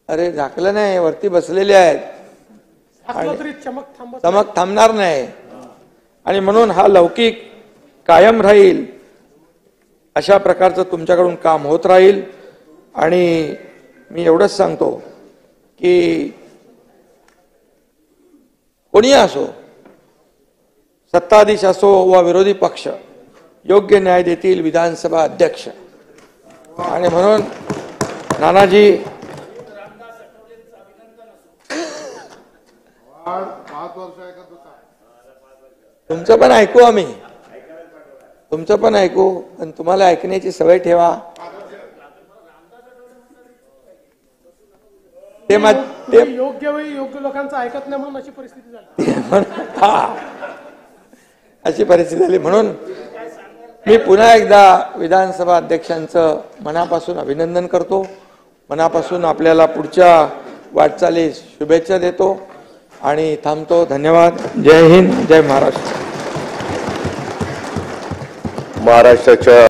अरे झाकलं नाही, वरती बसलेले आहेत, चमक थांबणार नाही आणि म्हणून हा लौकिक कायम राहील अशा प्रकारचं तुमच्याकडून काम होत राहील। आणि मी एवढंच सांगतो की कोणी असो, सत्ताधीश असो वा विरोधी पक्ष, योग्य न्याय देतील विधानसभा अध्यक्ष। आणि म्हणून नानाजी तुमचं पण ऐकू, आम्ही तुमचं पण ऐकू, पण तुम्हाला ऐकण्याची सवय ठेवा। ते योग्य वेळी योग्य लोकांचं ऐकत नाही म्हणून अशी परिस्थिती झाली। अशी परिस्थिती झाली म्हणून मी पुन्हा एकदा विधानसभा अध्यक्षांचं मनापासून अभिनंदन करतो, मनापासून आपल्याला पुढच्या वाटचालीस शुभेच्छा देतो आणि थांबतो। धन्यवाद। जय हिंद, जय महाराष्ट्र। महाराष्ट्राच्या